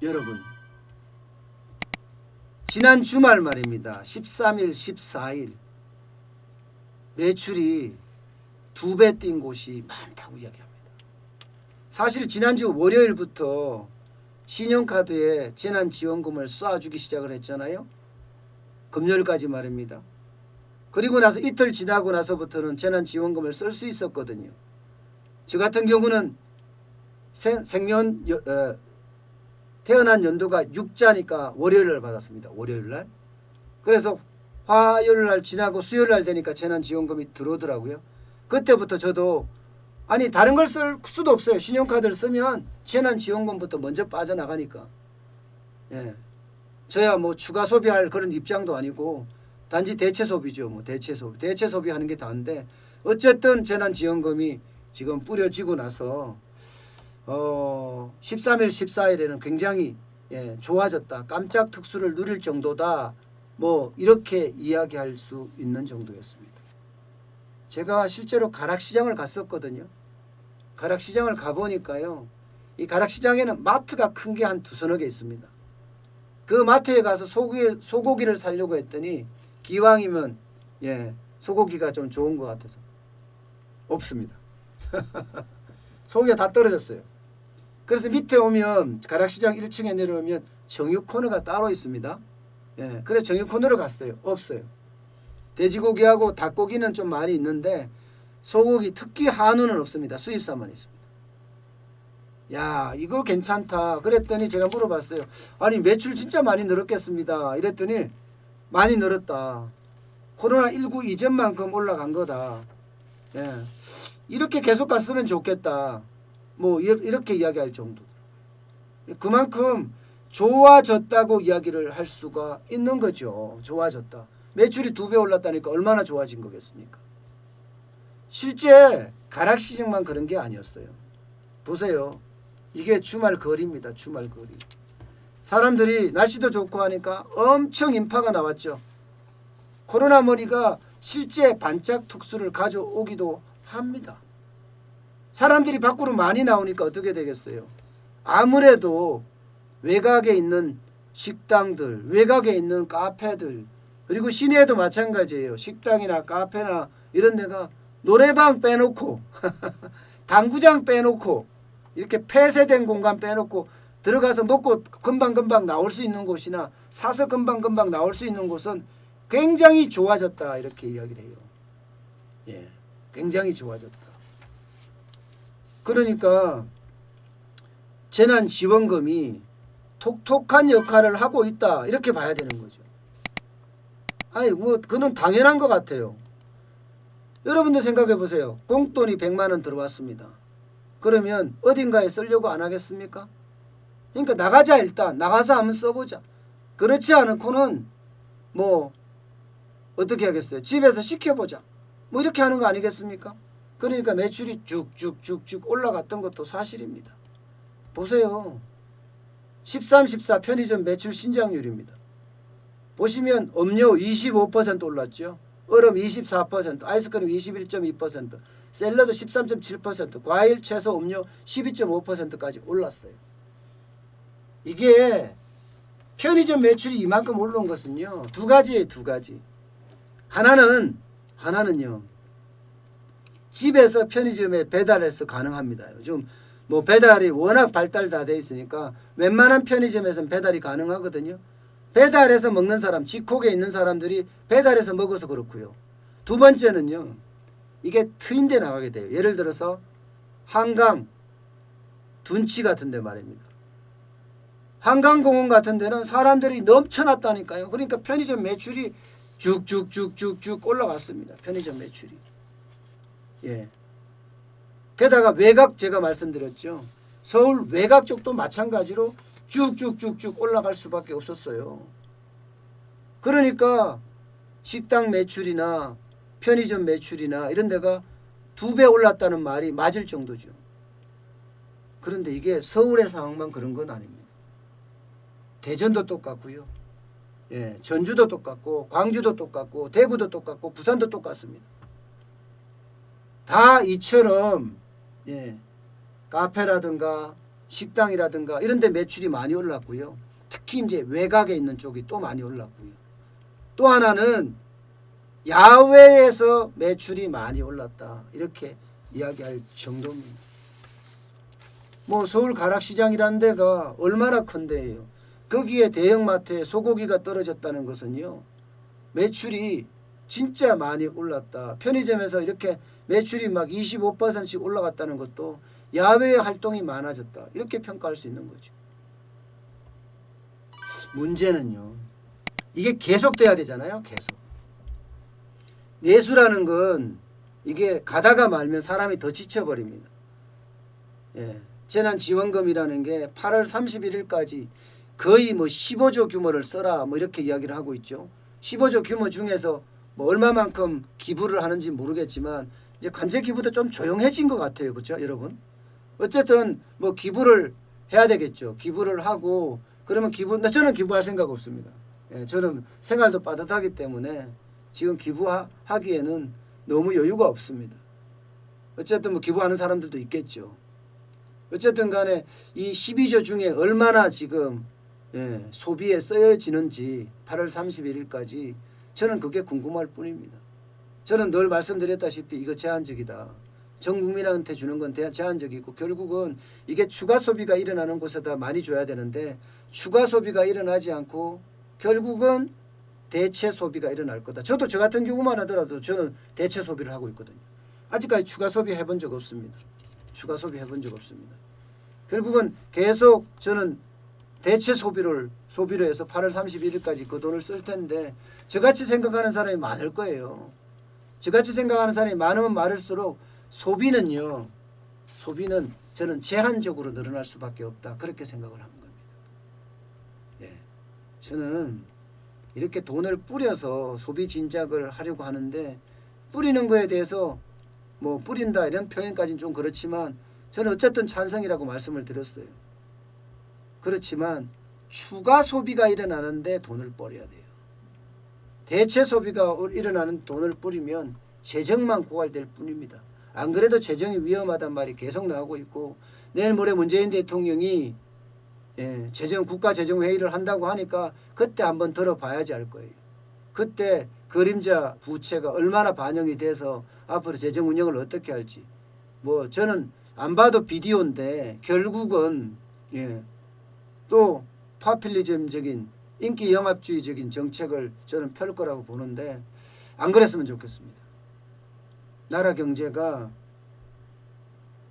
여러분, 지난 주말 말입니다. 13일, 14일 매출이 2배 뛴 곳이 많다고 이야기합니다. 사실 지난주 월요일부터 신용카드에 재난지원금을 쏴주기 시작을 했잖아요. 금요일까지 말입니다. 그리고 나서 이틀 지나고 나서부터는 재난지원금을 쓸 수 있었거든요. 저 같은 경우는 태어난 연도가 6자니까 월요일날 받았습니다. 월요일날. 그래서 화요일날 지나고 수요일날 되니까 재난지원금이 들어오더라고요. 그때부터 저도 아니 다른 걸 쓸 수도 없어요. 신용카드를 쓰면 재난지원금부터 먼저 빠져나가니까. 예. 저야 뭐 추가 소비할 그런 입장도 아니고 단지 대체 소비죠. 뭐 대체 소비하는 게 다인데 어쨌든 재난지원금이 지금 뿌려지고 나서 13일, 14일에는 굉장히 좋아졌다. 깜짝 특수를 누릴 정도다. 뭐 이렇게 이야기할 수 있는 정도였습니다. 제가 실제로 가락시장을 갔었거든요. 가락시장을 가보니까요. 이 가락시장에는 마트가 큰 게 한 2-3개 있습니다. 그 마트에 가서 소고기를 사려고 했더니 기왕이면 소고기가 좀 좋은 것 같아서 없습니다. 소고기가 다 떨어졌어요. 그래서 밑에 오면 가락시장 1층에 내려오면 정육 코너가 따로 있습니다. 그래서 정육 코너로 갔어요. 없어요. 돼지고기하고 닭고기는 좀 많이 있는데 소고기 특히 한우는 없습니다. 수입산만 있습니다. 야, 이거 괜찮다. 그랬더니 제가 물어봤어요. 아니 매출 진짜 많이 늘었겠습니다. 이랬더니 많이 늘었다. 코로나19 이전만큼 올라간 거다. 이렇게 계속 갔으면 좋겠다. 뭐 이렇게 이야기할 정도. 그만큼 좋아졌다고 이야기를 할 수가 있는 거죠. 좋아졌다. 매출이 2배 올랐다니까 얼마나 좋아진 거겠습니까? 실제 가락시장만 그런 게 아니었어요. 보세요. 이게 주말 거리입니다. 주말 거리. 사람들이 날씨도 좋고 하니까 엄청 인파가 나왔죠. 코로나 머리가 실제 반짝 특수를 가져오기도 합니다. 사람들이 밖으로 많이 나오니까 어떻게 되겠어요? 아무래도 외곽에 있는 식당들, 외곽에 있는 카페들, 그리고 시내에도 마찬가지예요. 식당이나 카페나 이런 데가 노래방 빼놓고 당구장 빼놓고 이렇게 폐쇄된 공간 빼놓고 들어가서 먹고 금방금방 나올 수 있는 곳이나 사서 금방금방 나올 수 있는 곳은 굉장히 좋아졌다 이렇게 이야기를 해요. 굉장히 좋아졌다. 그러니까 재난지원금이 톡톡한 역할을 하고 있다 이렇게 봐야 되는 거죠. 아니 뭐 그건 당연한 것 같아요. 여러분들 생각해 보세요. 공돈이 100만 원 들어왔습니다. 그러면 어딘가에 쓰려고 안 하겠습니까? 그러니까 나가자. 일단 나가서 한번 써보자. 그렇지 않고는 뭐 어떻게 하겠어요? 집에서 시켜보자. 뭐 이렇게 하는 거 아니겠습니까? 그러니까 매출이 쭉쭉쭉쭉 올라갔던 것도 사실입니다. 보세요. 13, 14 편의점 매출 신장률입니다. 보시면 음료 25% 올랐죠. 얼음 24%, 아이스크림 21.2%, 샐러드 13.7%, 과일, 채소, 음료 12.5%까지 올랐어요. 이게 편의점 매출이 이만큼 올라온 것은요. 2가지예요. 2가지. 하나는요. 집에서 편의점에 배달해서 가능합니다. 요즘 뭐 배달이 워낙 발달 다 돼 있으니까 웬만한 편의점에서는 배달이 가능하거든요. 배달해서 먹는 사람, 직콕에 있는 사람들이 배달해서 먹어서 그렇고요. 2번째는요. 이게 트인 데 나가게 돼요. 예를 들어서 한강, 둔치 같은 데 말입니다. 한강공원 같은 데는 사람들이 넘쳐났다니까요. 그러니까 편의점 매출이 쭉쭉쭉쭉쭉 올라갔습니다. 편의점 매출이. 게다가 외곽 제가 말씀드렸죠. 서울 외곽 쪽도 마찬가지로 쭉쭉쭉쭉 올라갈 수밖에 없었어요. 그러니까 식당 매출이나 편의점 매출이나 이런 데가 2배 올랐다는 말이 맞을 정도죠. 그런데 이게 서울의 상황만 그런 건 아닙니다. 대전도 똑같고요. 전주도 똑같고 광주도 똑같고 대구도 똑같고 부산도 똑같습니다. 다 이처럼 카페라든가 식당이라든가 이런 데 매출이 많이 올랐고요. 특히 이제 외곽에 있는 쪽이 또 많이 올랐고요. 또 하나는 야외에서 매출이 많이 올랐다. 이렇게 이야기할 정도입니다. 뭐 서울 가락시장이라는 데가 얼마나 큰 데예요. 거기에 대형마트에 소고기가 떨어졌다는 것은요. 매출이 진짜 많이 올랐다. 편의점에서 이렇게 매출이 막 25%씩 올라갔다는 것도 야외 활동이 많아졌다. 이렇게 평가할 수 있는 거죠. 문제는요. 이게 계속돼야 되잖아요. 계속. 예수라는 건 이게 가다가 말면 사람이 더 지쳐버립니다. 예. 재난지원금이라는 게 8월 31일까지 거의 뭐 15조 규모를 써라 뭐 이렇게 이야기를 하고 있죠. 15조 규모 중에서 뭐 얼마만큼 기부를 하는지 모르겠지만 이제 관제 기부도 좀 조용해진 것 같아요. 그렇죠, 여러분? 어쨌든 뭐 기부를 해야 되겠죠. 기부를 하고 그러면 저는 기부할 생각 없습니다. 예, 저는 생활도 빠듯하기 때문에 지금 기부하기에는 너무 여유가 없습니다. 어쨌든 뭐 기부하는 사람들도 있겠죠. 어쨌든 간에 이 12조 중에 얼마나 지금 소비에 쓰여지는지 8월 31일까지 저는 그게 궁금할 뿐입니다. 저는 늘 말씀드렸다시피 이거 제한적이다. 전 국민한테 주는 건 제한적이고 결국은 이게 추가 소비가 일어나는 곳에다 많이 줘야 되는데 추가 소비가 일어나지 않고 결국은 대체 소비가 일어날 거다. 저도 저 같은 경우만 하더라도 저는 대체 소비를 하고 있거든요. 아직까지 추가 소비 해본 적 없습니다. 추가 소비 해본 적 없습니다. 결국은 계속 저는 대체 소비로 해서 8월 31일까지 그 돈을 쓸 텐데 저같이 생각하는 사람이 많을 거예요. 저같이 생각하는 사람이 많으면 많을수록 소비는 저는 제한적으로 늘어날 수밖에 없다. 그렇게 생각을 하는 겁니다. 예. 저는 이렇게 돈을 뿌려서 소비 진작을 하려고 하는데 뿌리는 거에 대해서 뭐 뿌린다 이런 표현까지는 좀 그렇지만 저는 어쨌든 찬성이라고 말씀을 드렸어요. 그렇지만 추가 소비가 일어나는데 돈을 뿌려야 돼요. 대체 소비가 일어나는 돈을 뿌리면 재정만 고갈될 뿐입니다. 안 그래도 재정이 위험하단 말이 계속 나오고 있고 내일 모레 문재인 대통령이 국가재정회의를 한다고 하니까 그때 한번 들어봐야지 알 거예요. 그때 그림자 부채가 얼마나 반영이 돼서 앞으로 재정 운영을 어떻게 할지 뭐 저는 안 봐도 비디오인데 결국은 또 파퓰리즘적인 인기 영합주의적인 정책을 저는 펼 거라고 보는데 안 그랬으면 좋겠습니다. 나라 경제가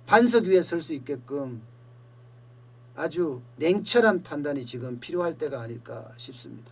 반석 위에 설 수 있게끔 아주 냉철한 판단이 지금 필요할 때가 아닐까 싶습니다.